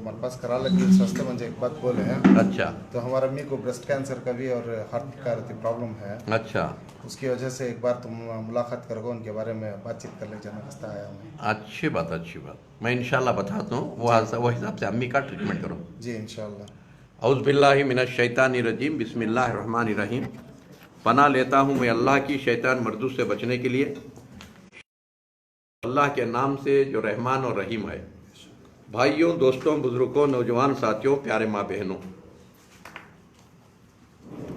हमारे पास कराला की स्वास्थ्य मंच एक बात बोले हैं। अच्छा तो हमारे अम्मी को ब्रेस्ट कैंसर का भी और हार्ट का प्रॉब्लम है। अच्छा उसकी वजह से एक बार तुम मुलाकात करोगे, उनके बारे में बातचीत कर ले जाना रास्ता आया हूँ। अच्छी बात। मैं इंशाल्लाह बताता हूँ वो हिसाब से अम्मी का ट्रीटमेंट करो। जी इंशाल्लाह। औज़ बिल्लाहि मिनश शैतानिर रजीम, बिस्मिल्लाहिर रहमानिर रहीम। पनाह लेता हूँ मैं अल्लाह की शैतान मर्दूद से बचने के लिए, अल्लाह के नाम से जो रहमान और रहीम है। भाइयों, दोस्तों, बुजुर्गों, नौजवान साथियों, प्यारे माँ बहनों,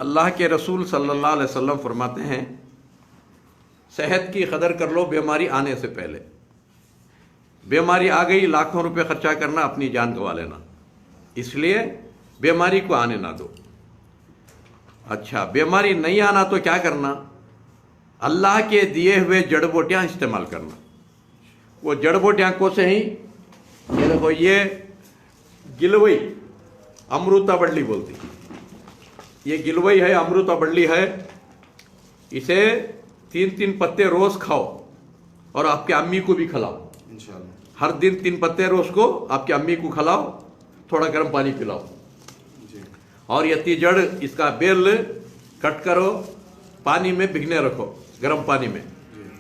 अल्लाह के रसूल सल्लल्लाहु अलैहि वसल्लम फरमाते हैं, सेहत की कदर कर लो बीमारी आने से पहले। बीमारी आ गई, लाखों रुपए खर्चा करना, अपनी जान गंवा लेना, इसलिए बीमारी को आने ना दो। अच्छा, बीमारी नहीं आना तो क्या करना? अल्लाह के दिए हुए जड़ बूटियाँ इस्तेमाल करना। वो जड़ बूटियाँ को से ही, ये देखो, ये गिलवई अमृता बल्ली बोलती, ये गिलवई है, अमृता बल्ली है। इसे 3-3 पत्ते रोज खाओ और आपके अम्मी को भी खिलाओ इंशाल्लाह। हर दिन 3 पत्ते रोज को आपके अम्मी को खिलाओ, थोड़ा गर्म पानी पिलाओ जी। और ये तीजड़, इसका बेल कट करो, पानी में भिगने रखो, गर्म पानी में,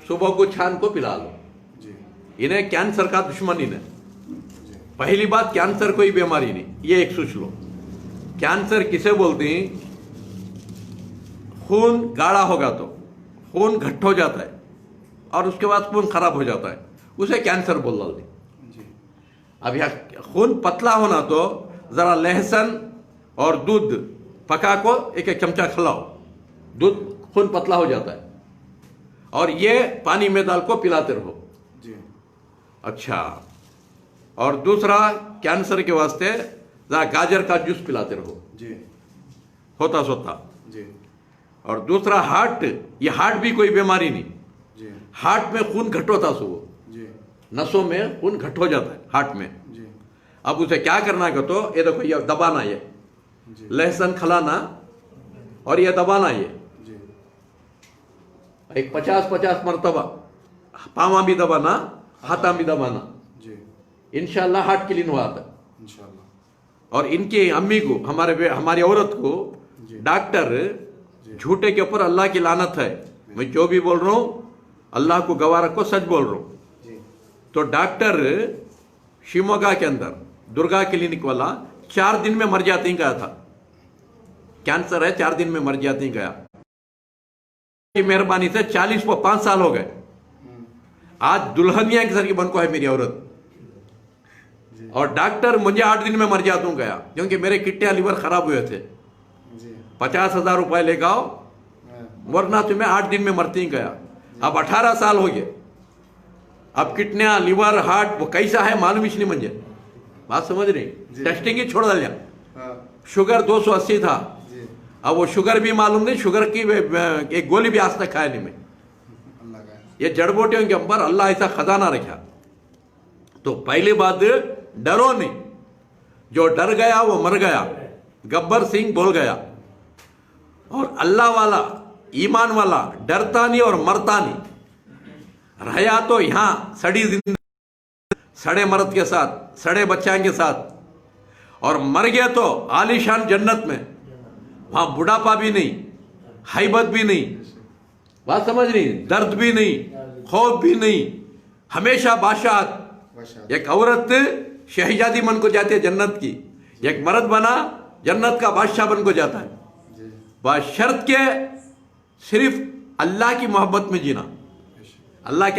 सुबह को छान को पिला लो जी। इन्हें कैंसर का दुश्मन इन्हें। पहली बात, कैंसर कोई बीमारी नहीं, ये एक सोच लो। कैंसर किसे बोलते हैं? खून गाढ़ा होगा तो खून घट्ट हो जाता है और उसके बाद खून खराब हो जाता है, उसे कैंसर बोल डालते। अब यहाँ खून पतला होना तो जरा लहसुन और दूध पका को 1-1 चमचा खिलाओ, दूध खून पतला हो जाता है, और ये पानी में डाल को पिलाते रहो जी। अच्छा, और दूसरा, कैंसर के वास्ते जरा गाजर का जूस पिलाते रहो जी, होता सोता जी। और दूसरा, हार्ट, ये हार्ट भी कोई बीमारी नहीं जी। हार्ट में खून घट होता सो जी, नसों में खून घट हो जाता है हार्ट में जी। अब उसे क्या करना है तो ये देखो, ये दबाना, ये लहसुन खिलाना और ये दबाना, ये जी। एक 50-50 मरतबा, पामा भी दबाना, हाथा भी दबाना जी। इंशाल्लाह हार्ट क्लीन हुआ था इंशाल्लाह। और इनकी अम्मी को, हमारी औरत को डॉक्टर, झूठे के ऊपर अल्लाह की लानत है, मैं जो भी बोल रहा हूं अल्लाह को गवाह रखो, सच बोल रहा हूं। तो डॉक्टर शिमोगा के अंदर दुर्गा क्लिनिक वाला 4 दिन में मर जाती ही गया था। कैंसर है, 4 दिन में मर जाती ही गया। की मेहरबानी से 45 साल हो गए। आज दुल्हनिया की सर की बन को है मेरी औरत, और डॉक्टर मुझे 8 दिन में मर जाता हूं गया, क्योंकि मेरे किडनी लीवर खराब हुए थे। 50,000 रुपए लेके आओ, वरना तुम्हें 8 दिन में मरती ही गया। अब 18 साल हो गए, अब किडनी, लीवर, हार्ट वो कैसा है मालूम ही नहीं मुझे, बात समझ रही? टेस्टिंग ही छोड़ दिया। शुगर 280 था, अब वो शुगर भी मालूम नहीं, शुगर की एक गोली भी आज तक खाया नहीं मैं। ये जड़ बूटियों के ऊपर अल्लाह ऐसा खजाना रखा। तो पहली बात, डरो नहीं, जो डर गया वो मर गया, गब्बर सिंह बोल गया। और अल्लाह वाला, ईमान वाला डरता नहीं और मरता नहीं। रहा तो यहां सड़ी जिंदगी, सड़े मर्द के साथ, सड़े बच्चा के साथ, और मर गया तो आलीशान जन्नत में, वहां बुढ़ापा भी नहीं, हैबत भी नहीं, बात समझ नहीं, दर्द भी नहीं, खौफ भी नहीं, हमेशा बादशाह। एक औरत शहजादी बन को जाती है जन्नत की, एक मर्द बना जन्नत का बादशाह बन को जाता है। बशर्त के सिर्फ अल्लाह की मोहब्बत में जीना। अल्लाह